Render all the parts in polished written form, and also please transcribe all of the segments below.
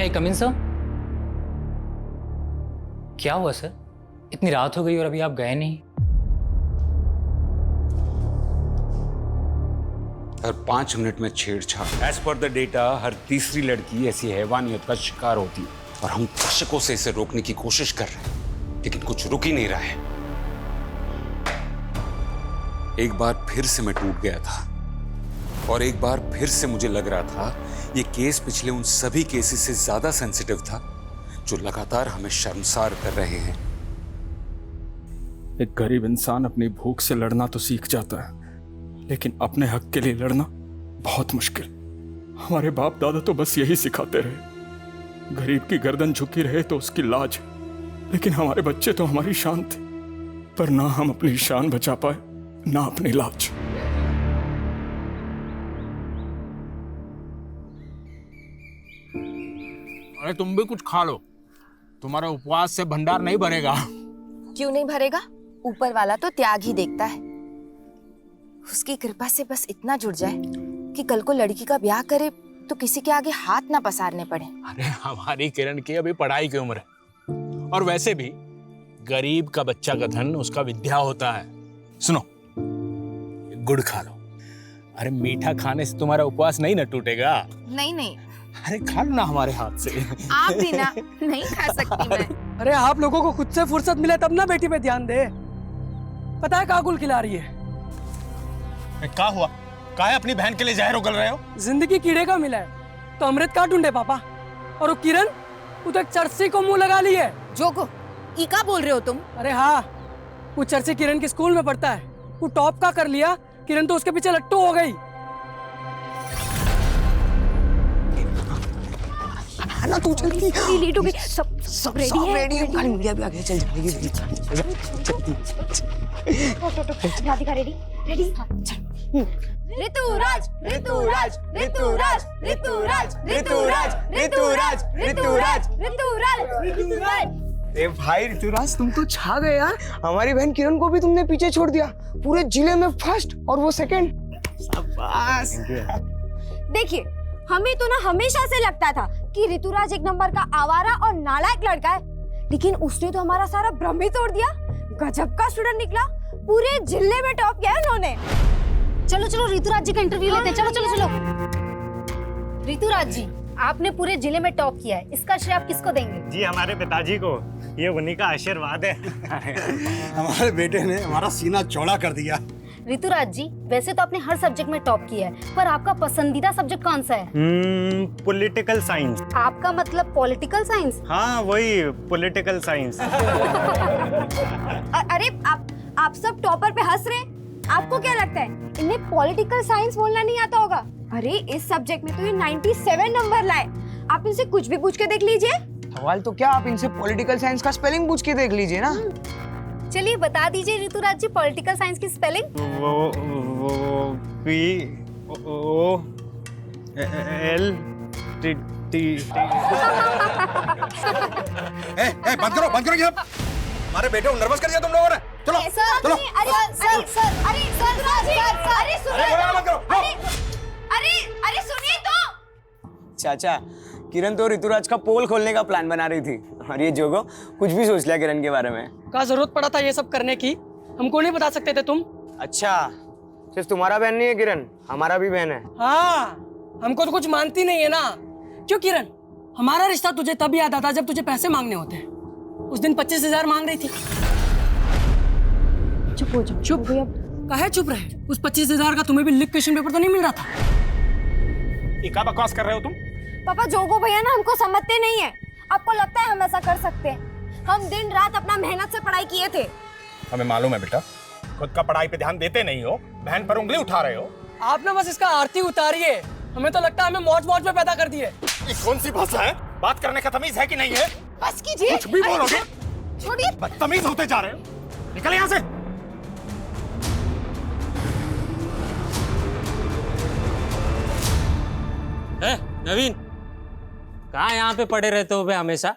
आई कम इन sir? क्या हुआ sir? इतनी रात हो गई और अभी आप गए नहीं? हर 5 मिनट में छेड़छाड़। एज पर द डेटा हर तीसरी लड़की ऐसी हैवानियत का शिकार होती है और हम दशकों से इसे रोकने की कोशिश कर रहे हैं, लेकिन कुछ रुक ही नहीं रहा है। एक बार फिर से मैं टूट गया था और एक बार फिर से मुझे लग रहा था ये केस पिछले उन सभी केसेस से ज्यादा सेंसिटिव था जो लगातार हमें शर्मसार कर रहे हैं। एक गरीब इंसान अपनी भूख से लड़ना तो सीख जाता है, लेकिन अपने हक के लिए लड़ना बहुत मुश्किल। हमारे बाप दादा तो बस यही सिखाते रहे, गरीब की गर्दन झुकी रहे तो उसकी लाज, लेकिन हमारे बच्चे तो हमारी शान थे, पर ना हम अपनी शान बचा पाए ना अपनी लाज। अरे तुम भी कुछ खा लो, तुम्हारा उपवास से भंडार नहीं भरेगा। क्यों नहीं भरेगा? ऊपर वाला तो त्याग ही देखता है। उसकी कृपा से बस इतना जुड़ जाए कि कल को लड़की का ब्याह करे तो किसी के आगे हाथ ना पसारने पड़े। अरे हमारी किरण की अभी पढ़ाई की उम्र है, और वैसे भी गरीब का बच्चा का धन उसका विद्या होता है। सुनो, गुड़ खा लो। अरे मीठा खाने से तुम्हारा उपवास नहीं न टूटेगा। नहीं नहीं, अरे खा लो ना हमारे हाथ से। आप भी ना। नहीं खा सकती मैं। अरे आप लोगों को खुद से फुर्सत मिले तब ना बेटी पे ध्यान दे। पता है काकुल खिला रही है। क्या हुआ? काहे अपनी बहन के लिए जहर उगल रहे हो? जिंदगी कीड़े का मिला है तो अमृत का ढूंढे पापा। और वो किरण, वो तो एक चर्सी को मुंह लगा ली है। जोको, इका बोल रहे हो तुम? अरे हाँ, वो चर्सी किरण के स्कूल में पढ़ता है। वो टॉप का कर लिया, किरण तो उसके पीछे लट्टू हो गई। ना तू जल्दी लेट हो गई। सब रेडी है। खाली मीडिया भी आ गया, चल जल्दी राधिका रेडी? रेडी? ऋतुराज ऋतुराज ऋतुराज ऋतुराज ऋतुराज ऋतुराज ऋतुराज ऋतुराज ऋतुराज। ए भाई ऋतुराज, तुम तो छा गए यार। हमारी बहन किरण को भी तुमने पीछे छोड़ दिया, पूरे जिले में फर्स्ट और वो सेकंड। शाबाश। देखिए, हमें तो ना हमेशा से लगता था कि ऋतुराज एक नंबर का आवारा और नालायक लड़का है, लेकिन उसने तो हमारा सारा भ्रम ही तोड़ दिया। गजब का स्टूडेंट निकला, पूरे जिले में टॉप किया है उन्होंने। चलो चलो ऋतुराज जी का इंटरव्यू लेते हैं। चलो चलो चलो। ऋतुराज जी, आपने पूरे जिले में टॉप किया है, इसका श्रेय आप किसको देंगे? जी हमारे पिताजी को, ये उन्हीं का आशीर्वाद है। हमारे बेटे ने हमारा सीना चौड़ा कर दिया। ऋतुराज जी, वैसे तो आपने हर सब्जेक्ट में टॉप किया है, पर आपका पसंदीदा सब्जेक्ट कौन सा है? Political science. आपका मतलब पॉलिटिकल साइंस? हाँ वही पॉलिटिकल साइंस। अरे आप सब टॉपर पे हंस रहे हैं। आपको क्या लगता है इन्हें पॉलिटिकल साइंस बोलना नहीं आता होगा? अरे इस सब्जेक्ट में तो ये 97 नंबर लाए। आप इनसे कुछ भी पूछ के देख लीजिए। सवाल तो क्या, आप इनसे पॉलिटिकल साइंस का स्पेलिंग पूछ के देख लीजिए ना। चलिए बता दीजिए ऋतुराज जी, पॉलिटिकल साइंस की स्पेलिंग? वो POLTT। बंद करो ये सब। हमारे बेटे को नर्वस कर दिया तुम लोगों ने। चलो चलो। अरे सुनिए तो। चाचा, किरण तो ऋतुराज का पोल खोलने का प्लान बना रही थी, और ये जोगो कुछ भी सोच लिया किरण के बारे में। का जरूरत पड़ा था ये सब करने की? हमको नहीं बता सकते थे तुम? अच्छा, सिर्फ तुम्हारा बहन नहीं है किरण, हमारा भी बहन है। हाँ, हमको तो कुछ मानती नहीं है ना। क्यों किरण, हमारा रिश्ता तुझे तब याद आता जब तुझे पैसे मांगने होते हैं। उस दिन 25,000 मांग रही थी। चुप हो जाओ। चुप? काहे चुप रहे? उस 25,000 का तुम्हें भी लिख क्वेश्चन पेपर तो नहीं मिल रहा था? ये क्या बकवास कर रहे हो तुम? पापा, जोगो भैया ना हमको समझते नहीं है। आपको लगता है हम ऐसा कर सकते हैं? हम दिन रात अपना मेहनत से पढ़ाई किए थे। हमें मालूम है बेटा, खुद का पढ़ाई पे ध्यान देते नहीं हो, बहन पर उंगली उठा रहे हो। आप ना बस इसका आरती उतारिए। हमें तो लगता है हमें मौज मौज में पैदा कर दिए। ये कौन सी भाषा है? बात करने का तमीज है कि नहीं है? बस कीजिए। कुछ भी बोलोगे? छोड़िए। बदतमीज होते जा रहे हो। निकल यहाँ से। नवीन, कहाँ यहाँ पे पड़े रहते हो बे हमेशा?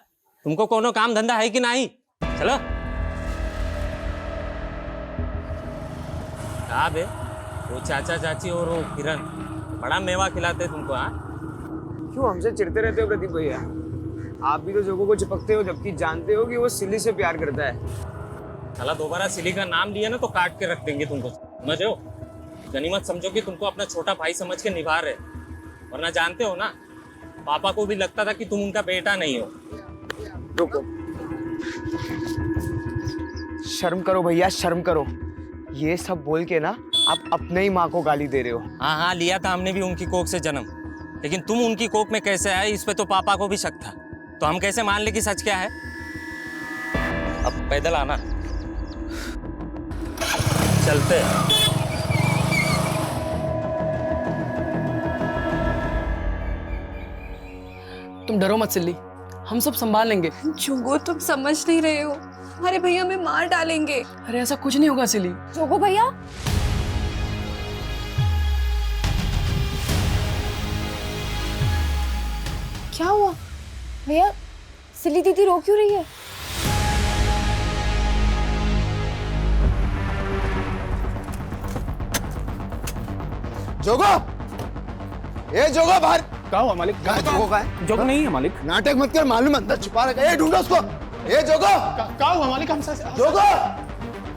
तुमको कोनो काम धंधा है कि नहीं? चलो। कहाँ बे वो चाचा चाची और वो किरण बड़ा मेवा खिलाते तुमको? हाँ, क्यों हमसे चिढ़ते रहते हो प्रदीप भैया? आप भी तो जोगो को चिपकते हो जबकि जानते हो कि वो सिली से प्यार करता है। साला दोबारा सिली का नाम लिया ना तो काट के रख देंगे तुमको, समझ हो? गनीमत समझो कि तुमको अपना छोटा भाई समझ के निभा रहे, वरना जानते हो ना पापा को भी लगता था कि तुम उनका बेटा नहीं हो। रुको, शर्म करो भैया, शर्म करो। ये सब बोल के ना आप अपने ही माँ को गाली दे रहे हो। हाँ हाँ, लिया था हमने भी उनकी कोख से जन्म, लेकिन तुम उनकी कोख में कैसे आए इस पे तो पापा को भी शक था। तो हम कैसे मान ले कि सच क्या है? अब पैदल आना, चलते। तुम डरो मत सिल्ली, हम सब संभाल लेंगे। जोगो तुम समझ नहीं रहे हो, हमारे भैया हमें मार डालेंगे। अरे ऐसा कुछ नहीं होगा सिल्ली। जोगो भैया, क्या हुआ भैया? सिली दीदी रो क्यों रही है? जोगो, ए जोगो बाहर। क्या हुआ मालिक? कहाँ है जोगो? कहाँ है? जोगो नहीं है मालिक। नाटक मत कर, मालूम अंदर छुपा रखा है। ए ढूंढो उसको। ए जोगो, क्या हुआ मालिक? हम सच जोगो,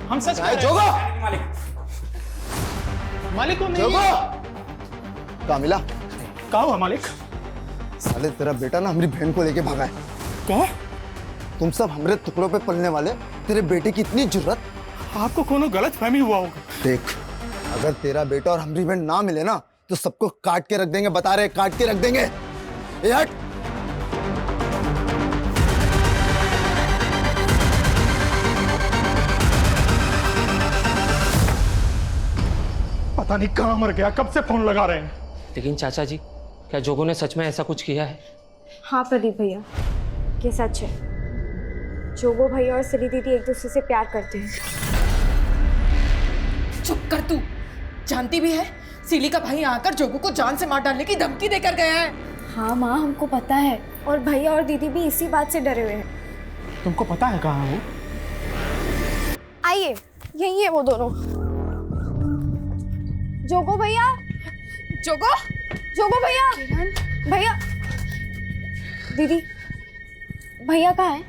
हम सच कहाँ है जोगो? मालिक, मालिक को नहीं। जोगो, कहाँ मिला? क्या हुआ मालिक? साले तेरा बेटा ना हमारी बहन को लेके भागा है। क्या? तुम सब हमारे टुकड़ों पे पलने वाले, तेरे बेटे की इतनी जुर्रत। आपको कोनो गलत फहमी हुआ होगा। देख, अगर तेरा बेटा और हमारी बहन ना मिले ना तो सबको काट के रख देंगे, बता रहे, काट के रख देंगे। ए हट। पता नहीं कहाँ मर गया, कब से फोन लगा रहे हैं। लेकिन चाचा जी, क्या जोगो ने सच में ऐसा कुछ किया है? हाँ प्रदीप भैया, ये सच है। जोगो भैया और सिली दीदी एक दूसरे से प्यार करते हैं। चुप कर तू, जानती भी है सिली का भाई आकर जोगो को जान से मार डालने की धमकी देकर गया है। हाँ माँ, हमको पता है, और भैया और दीदी भी इसी बात से डरे हुए हैं। तुमको पता है कहाँ है वो? आइए, यही है वो दोनों। जोगो भैया, जोगो, जोगो भैया, भैया, दीदी, भैया कहाँ है?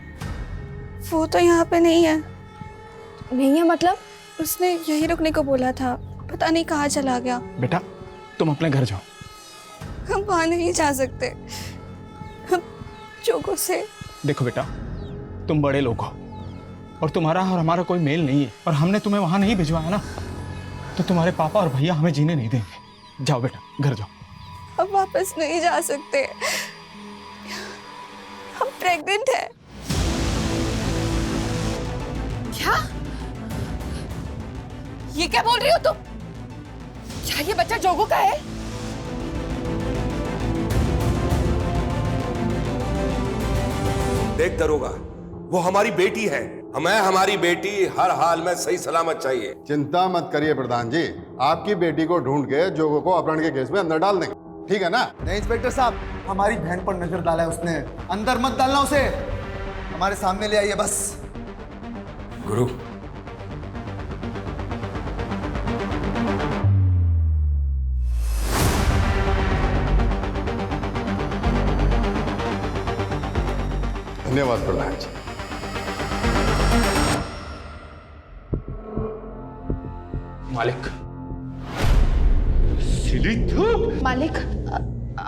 वो तो यहाँ पे नहीं है। नहीं है मतलब? उसने यहीं रुकने को बोला था, पता नहीं कहाँ चला गया। बेटा, तुम अपने घर जाओ। हम वहाँ नहीं जा सकते, हम जोगो से। देखो बेटा, तुम बड़े लोग हो और तुम्हारा और हमारा कोई मेल नहीं है, और हमने तुम्हें वहां नहीं भिजवाया ना, तो तुम्हारे पापा और भैया हमें जीने नहीं देंगे। जाओ बेटा, घर जाओ। अब वापस नहीं जा सकते, हम प्रेग्नेंट हैं। क्या? ये क्या बोल रही हो तुम? क्या ये बच्चा जोगो का है? देख दरोगा, वो हमारी बेटी है। हमें हमारी बेटी हर हाल में सही सलामत चाहिए। चिंता मत करिए प्रधान जी, आपकी बेटी को ढूंढ के जोगो को अपहरण के केस में अंदर डाल देंगे, ठीक है ना? नहीं इंस्पेक्टर साहब, हमारी बहन पर नजर डाला है उसने, अंदर मत डालना उसे, हमारे सामने ले आइए बस। गुरु, धन्यवाद प्रधान जी। मालिक, मालिक,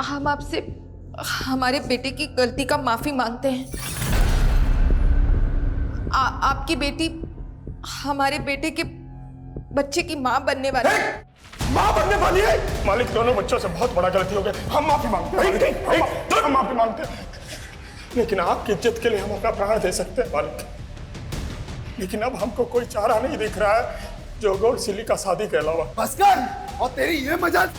हम आपसे हमारे बेटे की गलती का माफी मांगते हैं। आपकी बेटी हमारे बेटे के बच्चे की माँ बनने वाली है। माँ बनने वाली है? मालिक, दोनों बच्चों से बहुत बड़ा गलती हो गया, हम माफी मांगते हैं। हम माफी मांगते हैं, लेकिन आपकी इज्जत के लिए हम अपना प्राण दे सकते हैं मालिक। लेकिन अब हमको कोई चारा नहीं दिख रहा है जोगो और सिली का शादी के अलावा। बस कर, और तेरी ये मजाक।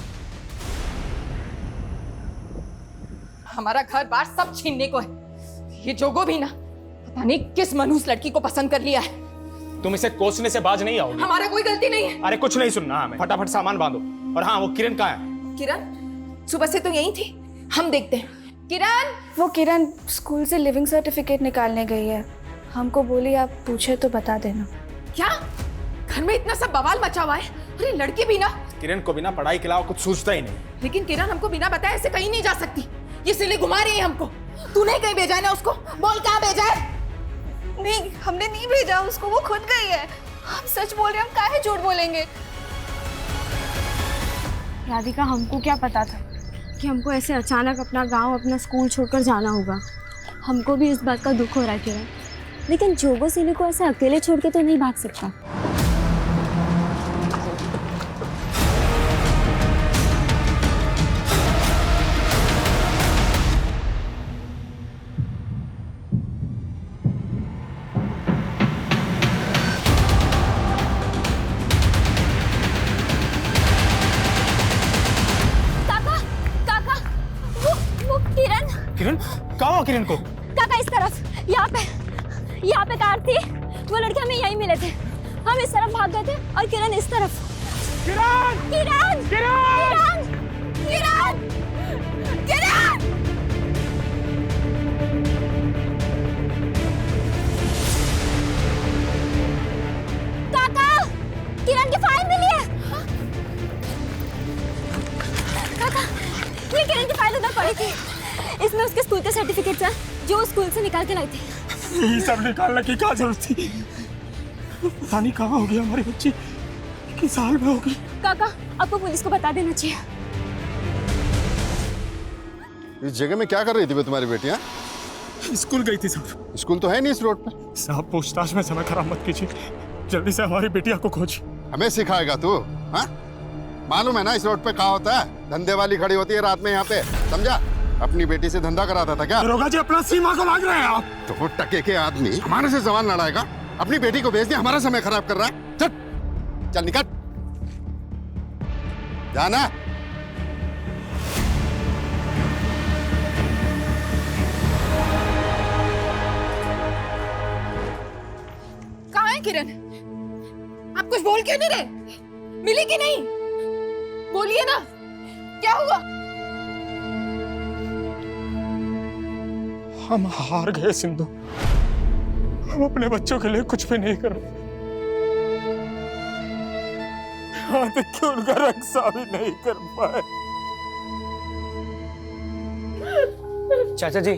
हमारा घर बार सब छीनने को है। ये जोगो भी ना पता नहीं किस मनहूस लड़की को पसंद कर लिया है। तुम इसे कोसने से बाज नहीं आओगे। हमारा कोई गलती नहीं है। अरे कुछ नहीं सुनना हमें, फटाफट सामान बांधो। और हाँ, वो किरण कहाँ है? किरण सुबह से तो यहीं थी, हम देखते हैं। किरण, वो किरण स्कूल से लिविंग सर्टिफिकेट निकालने गई है, हमको बोली आप पूछे तो बता देना। क्या घर में इतना सब बवाल मचा हुआ है? अरे लड़की भी ना, किरण को बिना पढ़ाई के अलावा कुछ सूझता ही नहीं। लेकिन किरण हमको बिना बताए ऐसे कहीं नहीं जा सकती। ये सिली घुमा रही है हमको। तूने कहीं भेजा है ना उसको? बोल कहाँ भेजा है? नहीं, हमने नहीं भेजा उसको, वो खुद गई है। हम सच बोल रहे हैं, हम काहे झूठ बोलेंगे? राधिका, हमको क्या पता था कि हमको ऐसे अचानक अपना गांव, अपना स्कूल छोड़कर जाना होगा। हमको भी इस बात का दुख हो रहा है किरण, लेकिन जोगो सिली को ऐसे अकेले छोड़ के तो नहीं भाग सकता। किरण, कहाँ हो किरण को? काका इस तरफ, यहाँ पे कार थी। वो लड़के हमें यहीं मिले थे। हम इस तरफ भाग गए थे और किरण इस तरफ। किरण! किरण! किरण! किरण! किरण! काका, किरण की फाइल मिली है। काका, ये किरण की फाइल उधर पड़ी थी। इसमें उसके स्कूल के सर्टिफिकेट्स हैं जो उस स्कूल से निकाल के लाई थी। ये सब निकालने की क्या जरूरत थी? पता नहीं कहाँ होगी हमारी बच्ची, किस हाल में होगी। काका, आपको पुलिस को बता देना चाहिए। इस जगह में क्या कर रही थी बे तुम्हारी बेटी? हाँ, स्कूल गई थी साहब। स्कूल तो है नहीं इस रोड पर। साहब, पूछताछ में समय खराब मत कीजिए, जल्दी से हमारी बेटिया को खोज। हमें सिखाएगा तू? हाँ, मालूम है ना इस रोड पे क्या होता है? धंधे वाली खड़ी होती है रात में यहाँ पे, समझा? अपनी बेटी से धंधा कराता था क्या? दरोगा जी, अपना सीमा को मांग रहे हैं आप। तो वो टके के आदमी हमारे से सवाल लड़ाएगा? अपनी बेटी को भेज दिया, हमारा समय खराब कर रहा है। चल चल निकल, जाना। कहाँ है किरण? आप कुछ बोल क्यों नहीं रहे? मिली कि नहीं? बोलिए ना, क्या हुआ? हम हार गए सिंधु, हम अपने बच्चों के लिए कुछ भी नहीं कर रहे। यहाँ तक कि उनका रक्षा भी नहीं कर पाए। चाचा जी,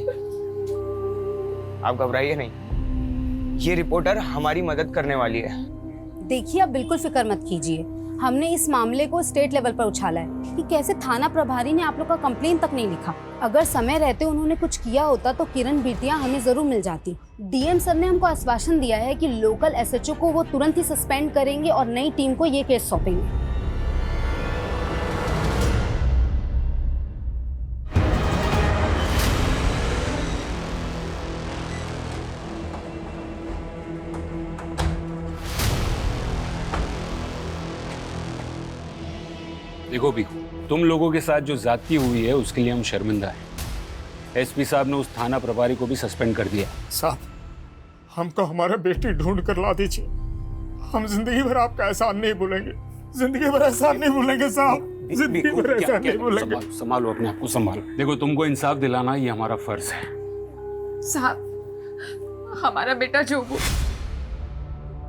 आप घबराइए नहीं, ये रिपोर्टर हमारी मदद करने वाली है। देखिए, आप बिल्कुल फिक्र मत कीजिए। हमने इस मामले को स्टेट लेवल पर उछाला है कि कैसे थाना प्रभारी ने आप लोग का कंप्लेन तक नहीं लिखा। अगर समय रहते उन्होंने कुछ किया होता तो किरण बिटिया हमें जरूर मिल जाती। डीएम सर ने हमको आश्वासन दिया है कि लोकल एसएचओ को वो तुरंत ही सस्पेंड करेंगे और नई टीम को ये केस सौंपेंगे। देखो बीकू, तुम लोगों के साथ जो ज्यादती हुई है उसके लिए हम शर्मिंदा हैं। एसपी साहब ने उस थाना प्रभारी को भी सस्पेंड कर दिया। साहब, हमको हमारा बेटी ढूंढ कर ला दीजिए। हम जिंदगी भर आपका एहसान नहीं भूलेंगे, जिंदगी भर एहसान नहीं भूलेंगे साहब, जिंदगी भर एहसान नहीं भूलेंगे। संभालो अपने आप को, संभालो। देखो, तुमको इंसाफ दिलाना ये हमारा फर्ज है। साहब, हमारा बेटा जोगू,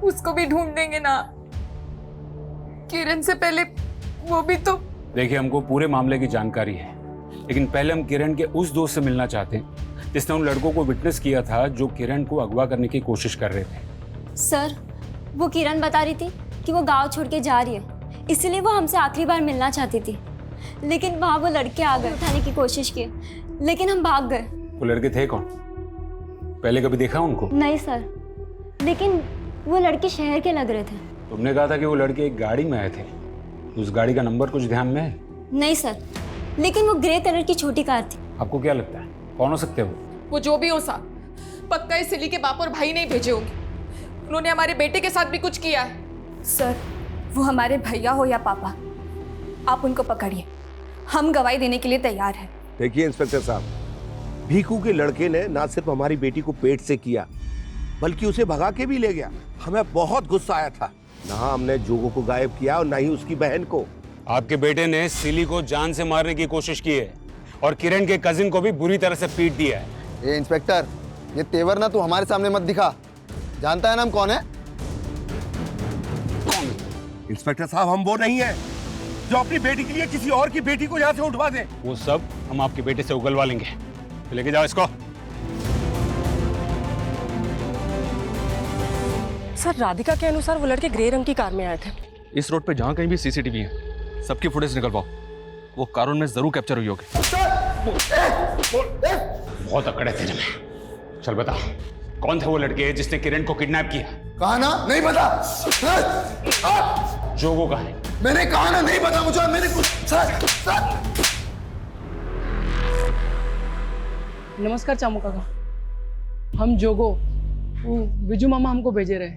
उसको भी ढूंढ देंगे ना? किरण से पहले वो भी तो। देखिए, हमको पूरे मामले की जानकारी है, लेकिन पहले हम किरण के उस दोस्त से मिलना चाहते हैं जिसने उन लड़कों को विटनेस किया था जो किरण को अगवा करने की कोशिश कर रहे थे। सर, वो किरण बता रही थी कि वो गांव छोड़ के जा रही है, इसलिए वो हमसे आखिरी बार मिलना चाहती थी। लेकिन वहाँ वो लड़के आ गए, उठाने की कोशिश की, लेकिन हम भाग गए। वो लड़के थे कौन? पहले कभी देखा उनको? नहीं सर, लेकिन वो लड़के शहर के लग रहे थे। तुमने कहा था कि वो लड़के एक गाड़ी में आए थे, उस गाड़ी का नंबर कुछ ध्यान में है? नहीं सर, लेकिन वो ग्रे कलर की छोटी कार थी। आपको क्या लगता है कौन हो सकते हो? वो जो भी हो साहब, पक्का इस सिली के बाप और भाई नहीं भेजे होंगे। उन्होंने हमारे बेटे के साथ भी कुछ किया है। सर, वो हमारे भैया हो या पापा, आप उनको पकड़िए, हम गवाही देने के लिए तैयार हैं। देखिए इंस्पेक्टर साहब, भीखू के लड़के ने ना सिर्फ हमारी बेटी को पेट से किया, बल्कि उसे भगा के भी ले गया। हमें बहुत गुस्सा आया था। ना हमने जोगो को गायब किया और ना ही उसकी बहन को। आपके बेटे ने सिली को जान से मारने की कोशिश की है और किरण के कजिन को भी बुरी तरह से पीट दिया है। ए इंस्पेक्टर, ये तेवर ना तू हमारे सामने मत दिखा। जानता है ना हम कौन है? इंस्पेक्टर साहब, हम वो नहीं है जो अपनी बेटी के लिए किसी और की बेटी को यहाँ से उठवा दे। वो सब हम आपके बेटे से उगलवा लेंगे। लेके जाओ इसको। सर राधिका के अनुसार वो लड़के ग्रे रंग की कार में आए थे। इस रोड पे जहाँ कहीं भी सीसीटीवी है सबकी फुटेज निकलवाओ। वो कारून में जरूर कैप्चर हुई होगी। बहुत अकड़े तेरे में। चल बता, कौन थे वो लड़के जिसने किरण को किडनैप किया? कहा ना नहीं पता। जोगो कहा है? मैंने कहा ना नहीं पता मुझे। मैंने कुछ नमस्कार चामू काका, हम जोगो, वो विजू मामा हमको भेजे रहे।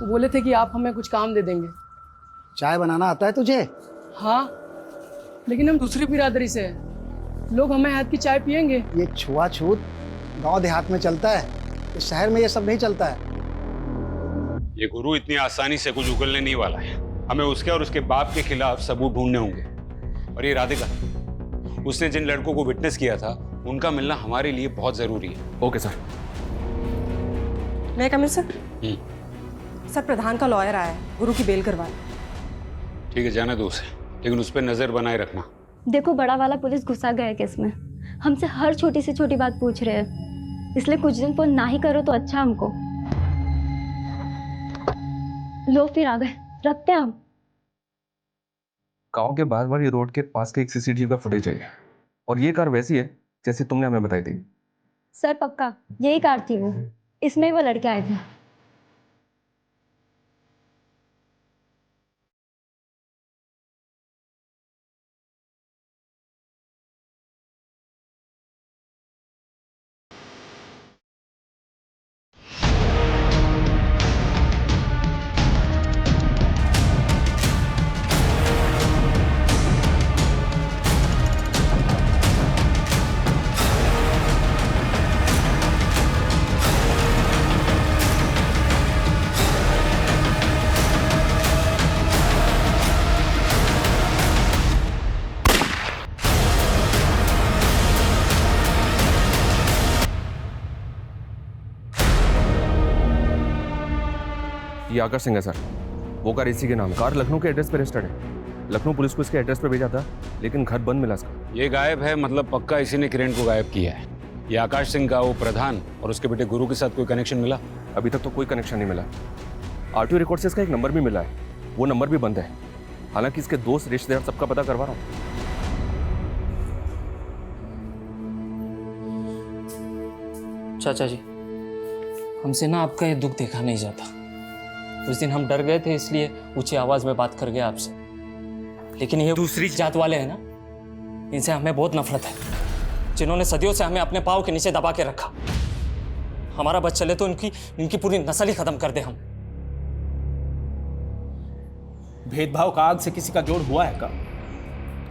वो बोले थे कि आप हमें कुछ काम दे देंगे। चाय बनाना आता है तुझे? हाँ, लेकिन हम दूसरी बिरादरी से हैं। लोग हमें हाथ की चाय पियेंगे। ये छुआछूत गांव देहात में चलता है, इस शहर में ये सब नहीं चलता है। ये गुरु इतनी आसानी से कुछ उगलने नहीं वाला है। हमें उसके और उसके बाप के खिलाफ सबूत ढूंढने होंगे। और ये राधिका, उसने जिन लड़कों को विटनेस किया था उनका मिलना हमारे लिए बहुत जरूरी है। Okay sir. मैं कमिश्नर सर, प्रधान का लॉयर आया है, गुरु की बेल करवाए। ठीक है, जाने दो उसे, लेकिन उस पर नजर बनाए रखना। देखो बड़ा वाला पुलिस घुसा गया है केस में, हमसे हर छोटी से छोटी बात पूछ रहे हैं, इसलिए कुछ दिन फोन ना ही करो तो अच्छा हमको। लो फिर आ गए, रखते हैं हम। गांव के बाहर वाली रोड के पास के एक सीसीटीवी का फुटेज है और ये कार वैसी है जैसे तुमने हमें बताई थी। सर पक्का यही कार थी वो, इसमें ही वो लड़के आए थे। ये आकाश सिंह है सर, वो कार इसी के नाम है। कार लखनऊ के एड्रेस पे रजिस्टर्ड है। लखनऊ पुलिस को इसके एड्रेस पे भेजा था लेकिन घर बंद मिला इसका। ये गायब है, मतलब पक्का इसी ने किरण को गायब किया है। ये आकाश सिंह का वो प्रधान और उसके बेटे गुरु के साथ कोई कनेक्शन मिला? अभी तक तो कोई कनेक्शन नहीं मिला। आरटीओ रिकॉर्ड से इसका एक नंबर भी मिला है, वो नंबर भी बंद है। हालांकि इसके दोस्त रिश्तेदार सबका पता करवा रहा हूँ। चाचा जी, हमसे ना आपका ये दुख देखा नहीं जाता। उस दिन हम डर गए थे इसलिए ऊंची आवाज में बात कर गए आपसे, लेकिन ये दूसरी जात वाले हैं ना, इनसे हमें बहुत नफरत है, जिन्होंने सदियों से हमें अपने पाँव के नीचे दबा के रखा। हमारा बस चले तो इनकी पूरी नस्ल ही खत्म कर दे हम। भेदभाव का आग से किसी का जोड़ हुआ है का?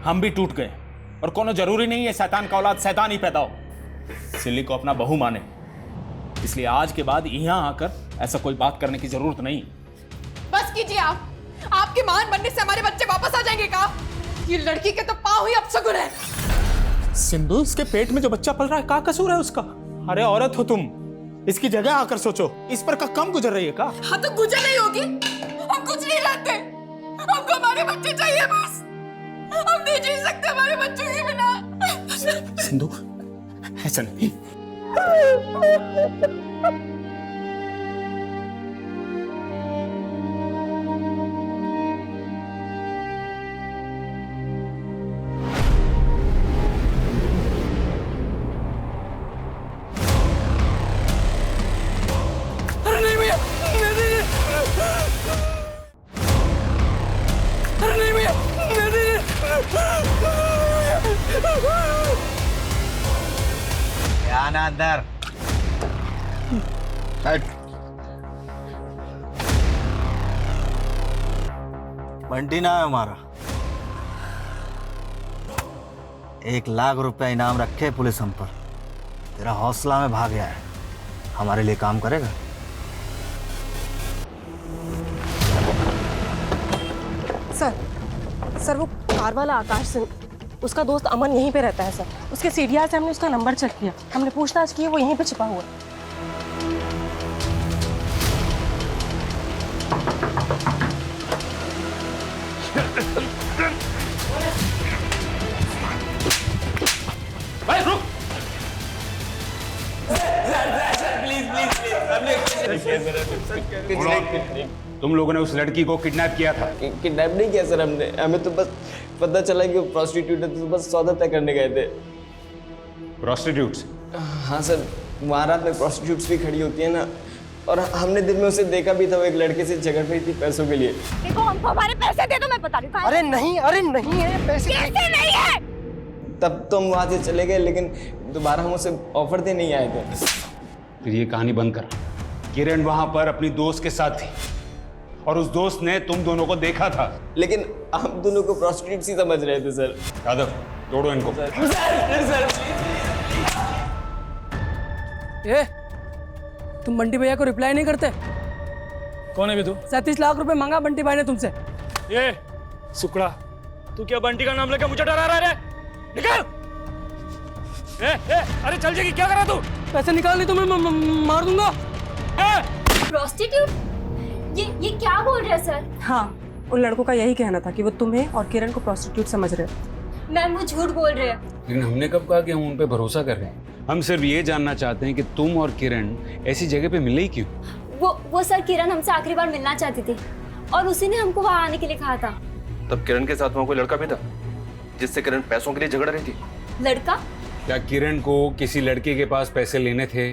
हम भी टूट गए और कोनो जरूरी नहीं है शैतान का औलाद शैतान ही पैदा हो। सिल्ली को अपना बहू माने, इसलिए आज के बाद यहाँ आकर ऐसा कोई बात करने की जरूरत नहीं। बस कीजिए आप, आपके महान बनने से हमारे बच्चे वापस आ जाएंगे का? ये लड़की के तो पाँव ही अपशगुन है। सिंधु, इसके पेट में जो बच्चा पल रहा है का कसूर है उसका? अरे औरत हो तुम, इसकी जगह आकर सोचो, इस पर का कम गुजर रही है का? हाँ तो गुजर नहीं होगी, हम कुछ नहीं रहते, हमको हमारे बच्चे चाहिए बस। हम नहीं जी सकते हमारे बच्चों के बिना। सिंधु, ऐसा नहीं। अरे नहीं भैया, अरे नहीं भैया, आना अंदर। बंटी नाम है हमारा। 1 लाख रुपया इनाम रखे पुलिस हम पर। तेरा हौसला में भाग गया है, हमारे लिए काम करेगा? सर वो कार वाला आकाश सिंह, उसका दोस्त अमन यहीं पे रहता है सर। उसके सीडीआर से हमने उसका नंबर चेक किया, हमने पूछताछ की, वो यहीं पे छिपा हुआ है। भाई रुक। तुम लोगों ने उस लड़की को किडनैप किया था? किडनैप नहीं किया सर हमने, हमें तो बस पता चला कि वो प्रोस्टिट्यूट है, तो बस सौदा तय करने गए थे। प्रोस्टिट्यूट्स? हाँ सर, वहाँ रात में प्रोस्टिट्यूट्स भी खड़ी होती है ना, और हमने दिन में उसे देखा भी था, वो एक लड़के से झगड़ रही थी पैसों के लिए। देखो हमको हमारे पैसे दे दो, मैं बता रही हूँ। अरे नहीं है पैसे। कैसे नहीं है? तब तो हम वहाँ से चले गए, लेकिन दोबारा हम उसे ऑफर दे नहीं आए थे। फिर ये कहानी बंद कर। किरण वहां पर अपनी दोस्त के साथ थी और उस दोस्त ने तुम दोनों को देखा था। लेकिन हम दोनों को प्रोस्टिट्यूट ही समझ रहे थे सर। यादव, तोड़ो इनको। ए, तुम बंटी भैया को रिप्लाई नहीं करते? कौन है भी तू? 37 लाख रुपए मांगा बंटी भाई ने तुमसे। ये सुकड़ा, तू क्या बंटी का नाम लेकर मुझे डरा रहा है? निकल! अरे चल जाएगी, क्या कर रहा तू? पैसे निकाल, नहीं तो मैं मार दूंगा। प्रोस्टिट्यूट? ये क्या बोल रहे हैं सर? हाँ, उन लड़कों का यही कहना था कि वो तुम्हें और किरण को प्रोस्टिट्यूट समझ रहे हैं। मैम वो झूठ बोल रहे हैं। लेकिन हमने कब कहा कि हम उन पे भरोसा कर रहे हैं? हम सिर्फ ये जानना चाहते हैं कि तुम और किरण ऐसी जगह पे मिले ही क्यों? वो सर, किरण हमसे आखिरी बार मिलना चाहती थी और उसी ने हमको वहाँ आने के लिए कहा था। तब किरण के साथ वहाँ कोई लड़का भी था जिससे किरण पैसों के लिए झगड़ रही थी? लड़का? क्या किरण को किसी लड़के के पास पैसे लेने थे?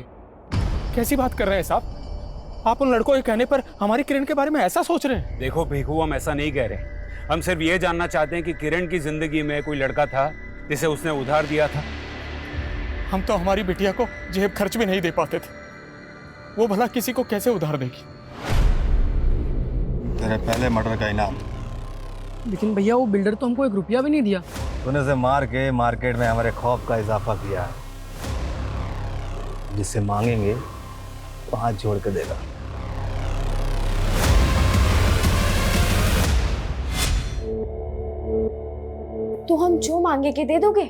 कैसी बात कर रहे हैं साहब? आप उन लड़कों के कहने पर हमारी किरण के बारे में ऐसा सोच रहे हैं? देखो भिखू, हम ऐसा नहीं कह रहे। हम सिर्फ ये जानना चाहते हैं कि किरण की जिंदगी में कोई लड़का था जिसे उसने उधार दिया था। हम तो हमारी बिटिया को जेब खर्च भी नहीं दे पाते थे, वो भला किसी को कैसे उधार देगी? तेरे पहले मर्डर का इनाम। लेकिन भैया वो बिल्डर तो हमको 1 रुपया भी नहीं दिया। तूने उसे मार के मार्केट में हमारे खौफ का इजाफा किया है। जिससे मांगेंगे वो हाथ जोड़ के देगा। तो हम जो मांगे के दे दोगे?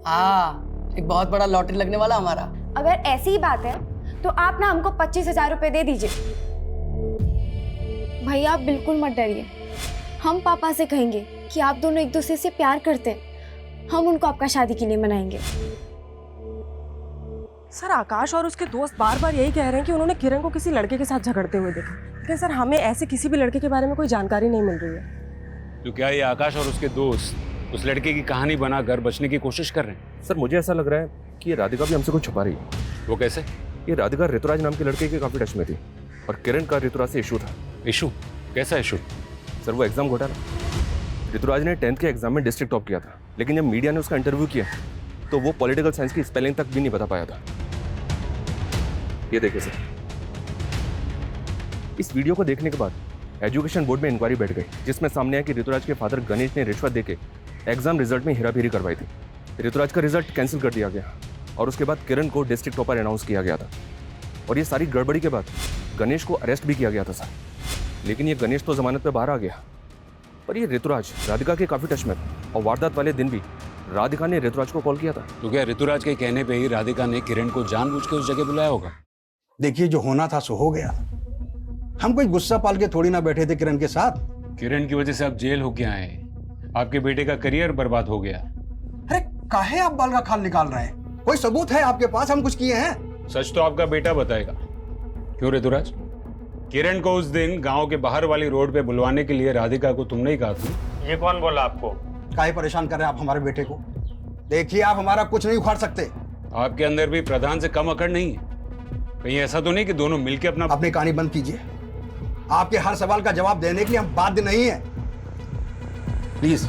हाँ, एक बहुत बड़ा लॉटरी लगने वाला हमारा। अगर ऐसी ही बात है तो आप ना हमको 25,000 रुपए दे दीजिए। भैया आप बिल्कुल मत डरिए, हम पापा से कहेंगे कि आप दोनों एक दूसरे से प्यार करते हैं, हम उनको आपका शादी के लिए मनाएंगे। सर, आकाश और उसके दोस्त बार बार यही कह रहे हैं कि उन्होंने किरण को किसी लड़के के साथ झगड़ते हुए देखा, लेकिन सर हमें ऐसे किसी भी लड़के के बारे में कोई जानकारी नहीं मिल रही है। तो क्या ये आकाश और उसके दोस्त उस लड़के की कहानी बनाकर बचने की कोशिश कर रहे हैं? सर मुझे ऐसा लग रहा है कि ये राधिका भी हमसे कुछ छुपा रही है। वो कैसे? ये राधिका ऋतुराज नाम के लड़के के काफी टच में थी और किरण का ऋतुराज से इशू था। इशू? कैसा इशू? सर वो एग्जाम घोटाला। ऋतुराज ने 10th के एग्जाम में डिस्ट्रिक्ट टॉप किया था, लेकिन जब मीडिया ने उसका इंटरव्यू किया तो वो पॉलिटिकल साइंस की स्पेलिंग तक भी नहीं बता पाया था। ये देखिए सर, इस वीडियो को देखने के बाद एजुकेशन बोर्ड में इंक्वायरी बैठ गई, जिसमें सामने आया कि ऋतुराज के फादर गणेश ने रिश्वत देके एग्जाम रिजल्ट में हेराफेरी करवाई थी। ऋतुराज का रिजल्ट कैंसिल कर दिया गया और उसके बाद किरण को डिस्ट्रिक्ट टॉपर अनाउंस किया गया था। और ये सारी गड़बड़ी के बाद गणेश को अरेस्ट भी किया गया था सर। लेकिन ये गणेश तो जमानत पे बाहर आ गया, पर ये ऋतुराज राधिका के काफी टच में था और वारदात वाले दिन भी राधिका ने ऋतुराज को कॉल किया था। तो क्या ऋतुराज के कहने पे ही राधिका ने किरण को जानबूझ के उस जगह बुलाया होगा? देखिए, जो होना था सो हो गया। हम कोई गुस्सा पाल के थोड़ी ना बैठे थे किरण के साथ। किरण की वजह से आप जेल होके आए, आपके बेटे का करियर बर्बाद हो गया। अरे काहे आप बाल का खाल निकाल रहे हैं? कोई सबूत है आपके पास हम कुछ किए हैं? सच तो आपका बेटा बताएगा। क्यों ऋतुराज, किरण को उस दिन गांव के बाहर वाली रोड पे बुलवाने के लिए राधिका को तुमने ही कहा था। ये कौन बोला आपको? काहे परेशान कर रहे हैं आप हमारे बेटे को? देखिए, आप हमारा कुछ नहीं उखाड़ सकते। आपके अंदर भी प्रधान से कम अकड़ नहीं है? कहीं ऐसा तो नहीं कि दोनों मिलके अपनी कहानी बंद कीजिए। आपके हर सवाल का जवाब देने के लिए हम बाध्य नहीं है, प्लीज।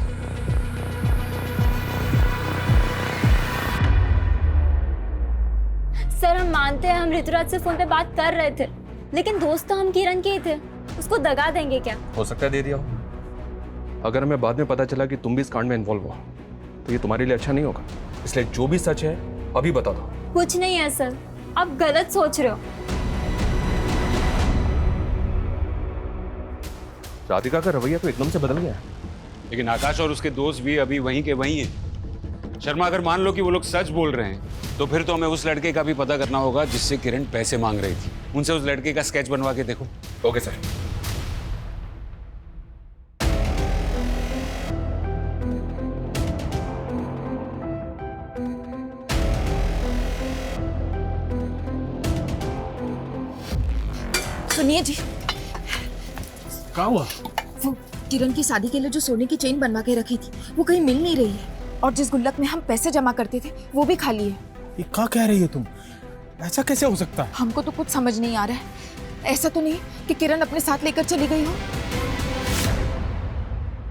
सर हम मानते हैं हम ऋतुराज से फोन पे बात कर रहे थे, लेकिन दोस्त तो हम किरण के ही थे, उसको दगा देंगे क्या? हो सकता है दे दिया हो। अगर हमें बाद में पता चला कि तुम भी इस कांड में इन्वॉल्व हो तो ये तुम्हारे लिए अच्छा नहीं होगा। इसलिए जो भी सच है अभी बता दो। कुछ नहीं है सर, आप गलत सोच रहे हो। राधिका का रवैया तो एकदम से बदल गया है। लेकिन आकाश और उसके दोस्त भी अभी वहीं के वहीं हैं। शर्मा, अगर मान लो कि वो लोग सच बोल रहे हैं तो फिर तो हमें उस लड़के का भी पता करना होगा जिससे किरण पैसे मांग रही थी। उनसे उस लड़के का स्केच बनवा के देखो। Okay sir. सुनिए जी, क्या हुआ? वो किरण की शादी के लिए जो सोने की चेन बनवा के रखी थी वो कहीं मिल नहीं रही है, और जिस गुल्लक में हम पैसे जमा करते थे वो भी खाली है। ये क्या कह रही है तुम? ऐसा कैसे हो सकता है? हमको तो कुछ समझ नहीं आ रहा है। ऐसा तो नहीं कि किरण अपने साथ लेकर चली गई हो?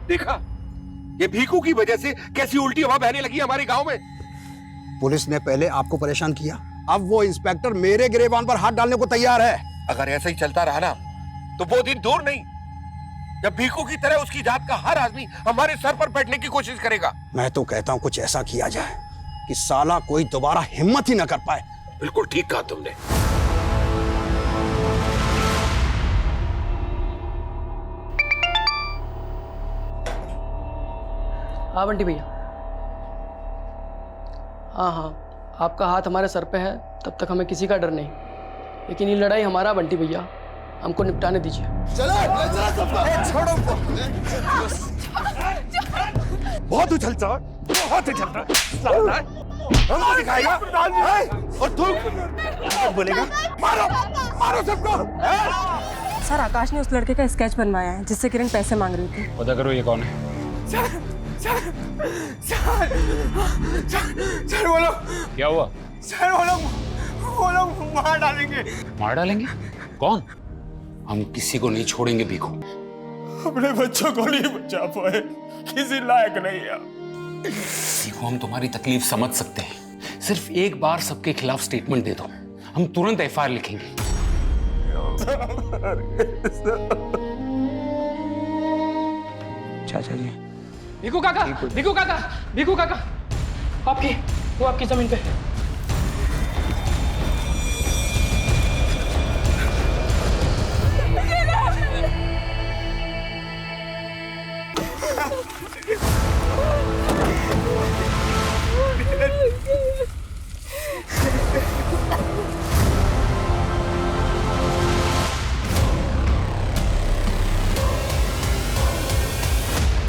देखा, ये भीखू की वजह से कैसी उल्टी हवा बहने लगी हमारे गांव में। पुलिस ने पहले आपको परेशान किया, अब वो इंस्पेक्टर मेरे गिरेबान पर हाथ डालने को तैयार है। अगर ऐसा ही चलता रहा ना तो वो दिन दूर नहीं जब भीखू की तरह उसकी जात का हर आदमी हमारे सर पर बैठने की कोशिश करेगा। मैं तो कहता हूँ कुछ ऐसा किया जाए कि साला कोई दोबारा हिम्मत ही न कर पाए। बिल्कुल ठीक कहा तुमने। हाँ बंटी भैया, हाँ हाँ, आपका हाथ हमारे सर पे है, तब तक हमें किसी का डर नहीं। लेकिन ये लड़ाई हमारा बंटी भैया, हमको निपटाने दीजिए। बहुत उछलता है, बहुत उछलता है। हमको दिखाएगा और तू बोलेगा मारो मारो सबको। सर आकाश ने उस लड़के का स्केच बनवाया है जिससे किरण पैसे मांग रही थी। पता करो ये कौन है। सर वो लोग क्या हुआ? सर वो लोग मार डालेंगे। मार डालेंगे? कौन? हम किसी को नहीं छोड़ेंगे भीखू। अपने बच्चों को नहीं बचा पाए, किसी लायक नहीं है। भीखू, हम तुम्हारी तकलीफ समझ सकते हैं, सिर्फ एक बार सबके खिलाफ स्टेटमेंट दे दो, हम तुरंत एफआईआर लिखेंगे। चाचा जी। भीखू काका, भीखू काका, भीखू काका, वो आपकी जमीन पे।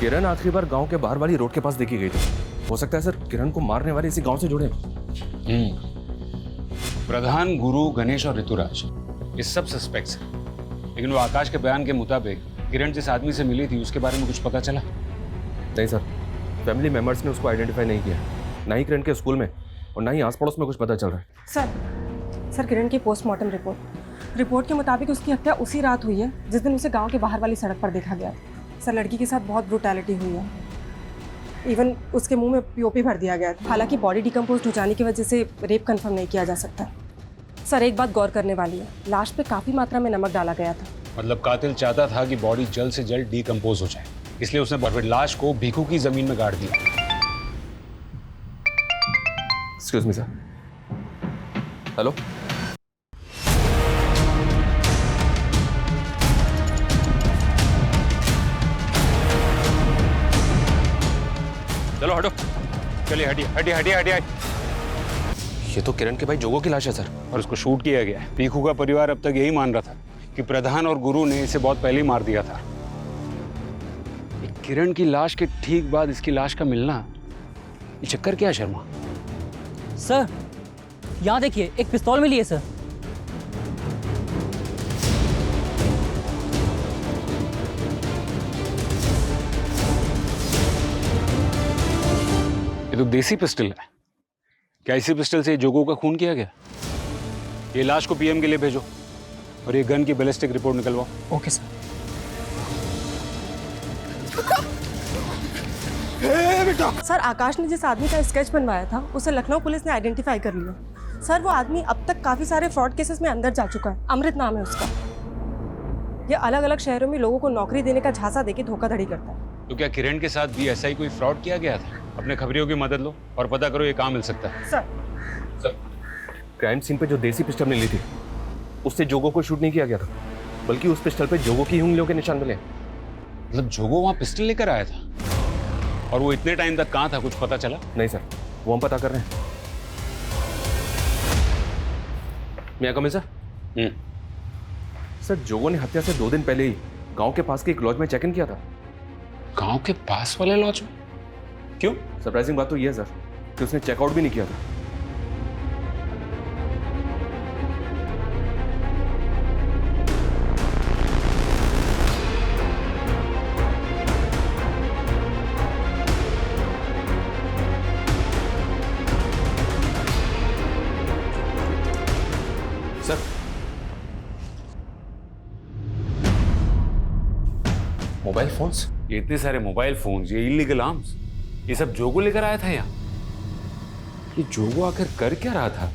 किरण आखिरी बार गांव के बाहर वाली रोड के पास देखी गई थी। हो सकता है सर किरण को मारने वाले इसी गांव से जुड़े। प्रधान, गुरु, गणेश और ऋतुराज ये सब सस्पेक्ट्स हैं, लेकिन वो आकाश के बयान के मुताबिक किरण जिस आदमी से मिली थी उसके बारे में कुछ पता चला? नहीं सर, फैमिली मेंबर्स ने उसको आइडेंटिफाई नहीं किया, ना ही किरण के स्कूल में और ना ही आस पड़ोस में कुछ पता चल रहा है। सर किरण की पोस्टमार्टम रिपोर्ट के मुताबिक उसकी हत्या उसी रात हुई है जिस दिन उसे गांव के बाहर वाली सड़क पर देखा गया था। सर लड़की के साथ बहुत ब्रूटैलिटी हुई है, इवन उसके मुंह में पीओपी भर दिया गया था। हालांकि बॉडी डिकम्पोज हो जाने की वजह से रेप कंफर्म नहीं किया जा सकता। सर एक बात गौर करने वाली है, लाश पे काफ़ी मात्रा में नमक डाला गया था। मतलब कातिल चाहता था कि बॉडी जल्द से जल्द डिकम्पोज हो जाए, इसलिए उसने लाश को भीखू की जमीन में गाड़ दिया। Excuse me sir. हेलो, चलो हटो, चलिए हटिए हटिए हटिए हटिए। ये तो किरण के भाई जोगो की लाश है सर, और उसको शूट किया गया है। भीखू का परिवार अब तक यही मान रहा था कि प्रधान और गुरु ने इसे बहुत पहले ही मार दिया था। किरण की लाश के ठीक बाद इसकी लाश का मिलना, ये चक्कर क्या है शर्मा? सर यहाँ देखिए, एक पिस्तौल मिली है सर। ये तो देसी पिस्टल है। क्या इसी पिस्टल से जोगो का खून किया गया? ये लाश को पीएम के लिए भेजो और ये गन की बैलिस्टिक रिपोर्ट निकलवाओ। Okay sir. सर आकाश ने जिस आदमी का स्केच बनवाया था उसे लखनऊ पुलिस ने आइडेंटिफाई कर लिया। सर वो आदमी अब तक काफी सारे फ्रॉड केसेस में अंदर जा चुका है। अमृत नाम है उसका। ये अलग अलग शहरों में लोगों को नौकरी देने का झांसा देके धोखाधड़ी करता है। तो क्या किरण के साथ भी ऐसा ही कोई फ्रॉड किया गया था? अपने खबरियों की मदद लो और पता करो ये कहाँ मिल सकता है। सर क्राइम सीन पे जो देसी पिस्टल मिली थी उससे जोगो को शूट नहीं किया गया था, बल्कि उस पिस्टल पे जोगो की उंगलियों के निशान मिले। मतलब जोगो वहाँ पिस्टल लेकर आया था और वो इतने टाइम तक कहाँ था, कुछ पता चला? नहीं सर, वो हम पता कर रहे हैं। मैं कम सर। सर जोगो ने हत्या से 2 दिन पहले ही गांव के पास के एक लॉज में चेक इन किया था। गांव के पास वाले लॉज में? क्यों? सरप्राइजिंग बात तो ये है सर कि उसने चेकआउट भी नहीं किया था। Mobile phones? ये इतने सारे मोबाइल फोन्स, ये इलीगल आर्म्स, ये सब जोगो लेकर आया था यहाँ। ये जोगो आखिर कर क्या रहा था?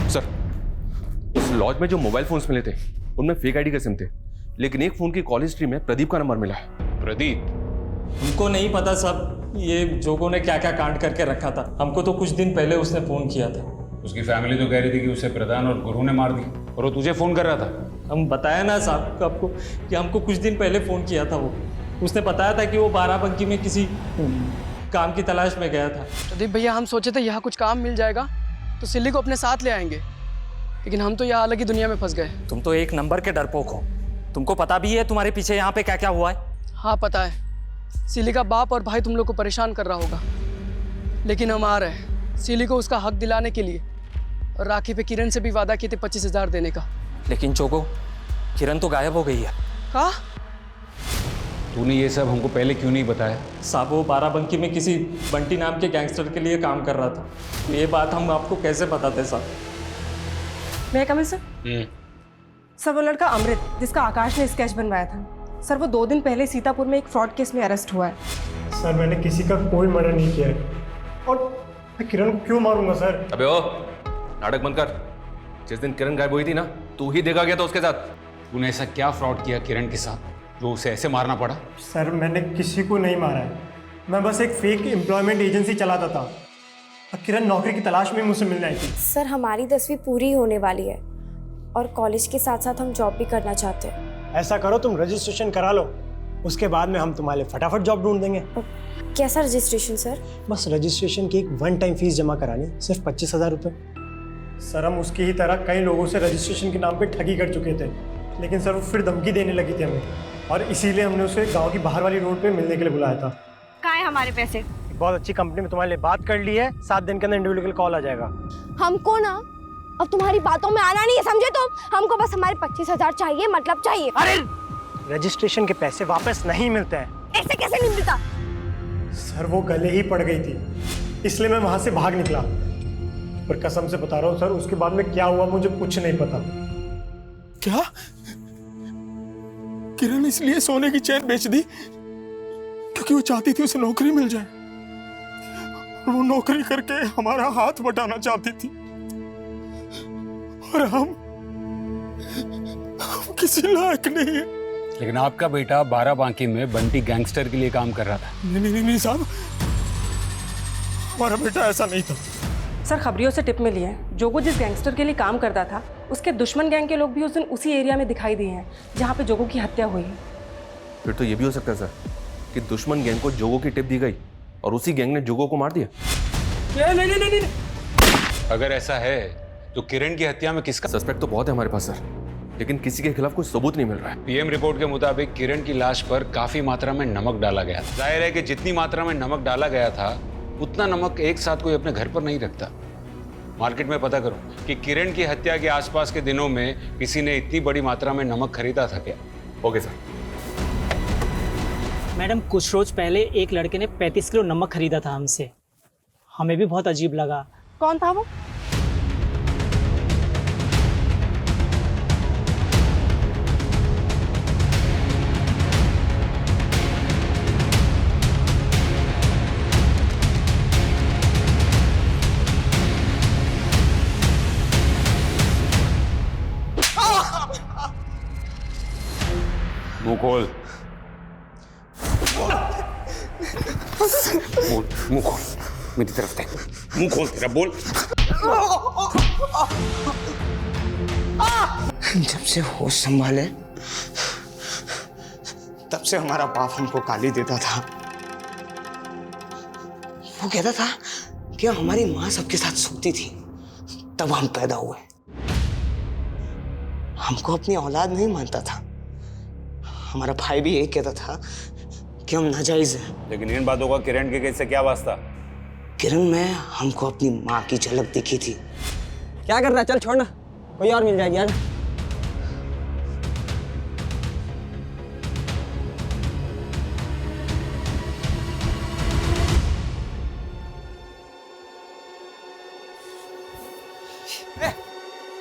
सर, उस लॉज में जो मोबाइल फोन्स मिले थे उनमें फेक आईडी के सिम थे, लेकिन एक फोन की कॉल हिस्ट्री में प्रदीप का नंबर मिला है। प्रदीप? हमको नहीं पता सब ये जोगो ने क्या क्या कांड करके रखा था। हमको तो कुछ दिन पहले उसने फोन किया था। उसकी फैमिली तो कह रही थी कि उसे प्रधान और गुरु ने मार दिया, और वो तुझे फोन कर रहा था। हम बताया ना साहब आपको कि हमको कुछ दिन पहले फोन किया था वो। उसने बताया था कि वो बाराबंकी में किसी काम की तलाश में गया था। प्रदीप भैया, हम सोचे थे यहाँ कुछ काम मिल जाएगा तो सिल्ली को अपने साथ ले आएंगे, लेकिन हम तो यहाँ अलग ही दुनिया में फंस गए। तुम तो एक नंबर के डरपोक हो। तुमको पता भी है तुम्हारे पीछे यहाँ पे क्या क्या हुआ है? हाँ पता है, सिली का बाप और भाई तुम लोग को परेशान कर रहा होगा, लेकिन हम आ रहे हैं सिली को उसका हक दिलाने के लिए। और राखी पे किरण से भी वादा किए थे 25,000 देने का। लेकिन जोगो, किरण तो गायब हो गई है। कहा? तूने ये सब हमको पहले क्यों नहीं बताया? साहब वो बाराबंकी में किसी बंटी नाम के गैंगस्टर के लिए काम कर रहा था। ये बात हम आपको कैसे बताते साहब? मैं कमिल सर, वो लड़का अमृत जिसका आकाश ने स्केच बनवाया था सर, वो 2 दिन पहले सीतापुर में एक फ्रॉड केस में अरेस्ट हुआ है। सर मैंने किसी का कोई मर्डर नहीं किया है, और मैं किरण को क्यों मारूंगा सर? अबे ओ, नाटक बंद कर। जिस दिन किरण गायब हुई थी ना, तू ही देखा गया था उसके साथ। तूने ऐसा क्या फ्रॉड किया किरण के साथ जो उसे ऐसे मारना पड़ा? सर मैंने किसी को नहीं मारा है, मैं बस एक फेक एम्प्लॉयमेंट एजेंसी चलाता था और किरण नौकरी की तलाश में मुझसे मिलने आई थी। सर हमारी 10वीं पूरी होने वाली है और कॉलेज के साथ साथ हम जॉब भी करना चाहते हैं। ऐसा करो, तुम रजिस्ट्रेशन करा लो, उसके बाद में हम तुम्हारे लिए फटाफट जॉब ढूंढ देंगे। कैसा रजिस्ट्रेशन सर? बस रजिस्ट्रेशन की एक 1 टाइम फीस जमा करानी, सिर्फ 25,000 रुपये। सर हम उसकी ही तरह कई लोगों से रजिस्ट्रेशन के नाम पे ठगी कर चुके थे, लेकिन सर वो फिर धमकी देने लगी थी हमें, और इसीलिए हमने उसे गांव की बाहर वाली रोड पे मिलने के लिए बुलाया था। कहाँ है हमारे पैसे? बहुत अच्छी कंपनी में तुम्हारे लिए बात कर ली है, 7 दिन के अंदर इंडिविजुअल कॉल आ जाएगा। हमको ना अब तुम्हारी बातों में आना नहीं है, समझे तुम? हमको बस हमारे 25,000 चाहिए, मतलब चाहिए। अरे रजिस्ट्रेशन के पैसे वापस नहीं मिलते हैं। ऐसे कैसे नहीं मिलता? सर वो गले ही पड़ गई थी, इसलिए मैं वहां से भाग निकला, पर कसम से बता रहा हूँ सर, उसके बाद में क्या हुआ मुझे कुछ नहीं पता। क्या किरण इसलिए सोने की चेन बेच दी क्योंकि वो चाहती थी उसे नौकरी मिल जाए, और वो नौकरी करके हमारा हाथ बटाना चाहती थी, और हम किसी लायक नहीं है। लेकिन आपका बेटा बाराबांकी में बंटी गैंगस्टर के लिए काम कर रहा था। नहीं साहब, हमारा बेटा ऐसा नहीं था। सर खबरियों से टिप मिली है, जोगो जिस गैंगस्टर के लिए काम करता था उसके दुश्मन गैंग के लोग भी उस दिन उसी एरिया में दिखाई दिए हैं जहाँ पे जोगो की हत्या हुई है। फिर तो ये भी हो सकता है सर कि दुश्मन गैंग को जोगो की टिप दी गई और उसी गैंग ने जोगो को मार दिया। नहीं। अगर ऐसा है तो किरण की हत्या में किसका? सस्पेक्ट तो बहुत है हमारे पास सर, लेकिन किसी के खिलाफ कोई सबूत नहीं मिल रहा है। पीएम रिपोर्ट के मुताबिक किरण की लाश पर काफी मात्रा में नमक डाला गया था। जाहिर है कि जितनी मात्रा में नमक डाला गया था उतना नमक एक साथ कोई अपने घर पर नहीं रखता। मार्केट में पता करो कि किरण की हत्या के आसपास के दिनों में किसी ने इतनी बड़ी मात्रा में नमक खरीदा था क्या? Okay sir. मैडम कुछ रोज पहले एक लड़के ने 35 किलो नमक खरीदा था हमसे, हमें भी बहुत अजीब लगा। कौन था वो? मुंह खोल, मुंह खोल, मेरी तरफ देख, मुंह खोल तेरा, बोल। जब से होश संभाले तब से हमारा बाप हमको गाली देता था। वो कहता था कि हमारी माँ सबके साथ सोती थी, तब हम पैदा हुए। हमको अपनी औलाद नहीं मानता था। हमारा भाई भी यही कहता था कि हम नाजायज हैं। लेकिन इन बातों का किरण के केस से क्या वास्ता? किरण में हमको अपनी माँ की झलक दिखी थी। क्या कर रहा है? चल छोड़ना, कोई और मिल जाएगी यार।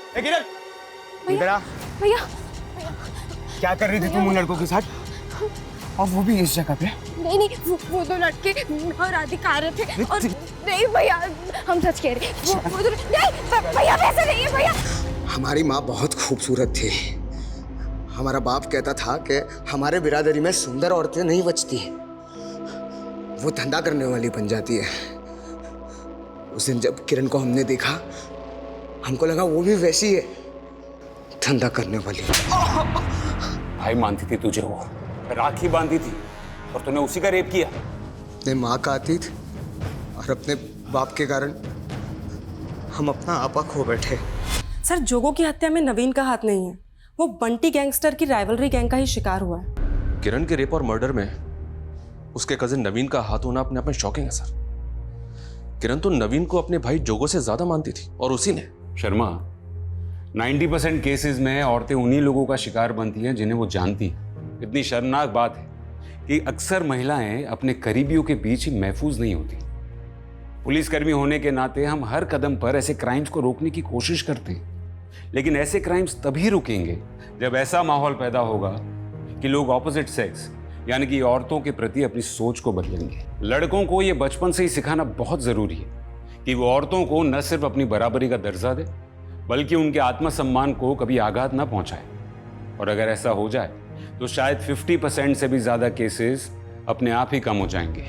ए किरण, इधर आ। भैया क्या कर रही थी तुम उन लड़कों के साथ, और वो भी इस जगह पे? नहीं नहीं, वो दो लड़के और राधिका आ रहे थे और नहीं भैया, हम सच कह रहे, वो दो नहीं भैया, वैसे नहीं है भैया। हमारी माँ बहुत खूबसूरत थी। हमारा बाप कहता था कि हमारे बिरादरी में सुंदर औरतें नहीं बचती, वो धंधा करने वाली बन जाती है। उस दिन जब किरण को हमने देखा, हमको लगा वो भी वैसी है, धंधा करने वाली। भाई मानती थी तुझे, वो राखी बांधी थी और तूने उसी का रेप किया। अपने माँ का अतीत और अपने बाप के कारण हम अपना आपा खो बैठे। सर, जोगो की हत्या में नवीन का हाथ नहीं है, वो बंटी गैंगस्टर की राइवलरी गैंग का ही शिकार हुआ है। किरण के रेप और मर्डर में उसके कजिन नवीन का हाथ होना अपने आप में शॉकिंग है सर। किरण तो नवीन को अपने भाई जोगो से ज्यादा मानती थी और उसी ने। शर्मा, 90% केसेस में औरतें उन्हीं लोगों का शिकार बनती हैं जिन्हें वो जानती हैं। इतनी शर्मनाक बात है कि अक्सर महिलाएं अपने करीबियों के बीच ही महफूज नहीं होती। पुलिसकर्मी होने के नाते हम हर कदम पर ऐसे क्राइम्स को रोकने की कोशिश करते हैं, लेकिन ऐसे क्राइम्स तभी रुकेंगे जब ऐसा माहौल पैदा होगा कि लोग ऑपोजिट सेक्स यानी कि औरतों के प्रति अपनी सोच को बदलेंगे। लड़कों को ये बचपन से ही सिखाना बहुत जरूरी है कि वो औरतों को न सिर्फ अपनी बराबरी का दर्जा दे, बल्कि उनके आत्मसम्मान को कभी आघात ना पहुंचाए। और अगर ऐसा हो जाए तो शायद 50% से भी ज्यादा केसेस अपने आप ही कम हो जाएंगे।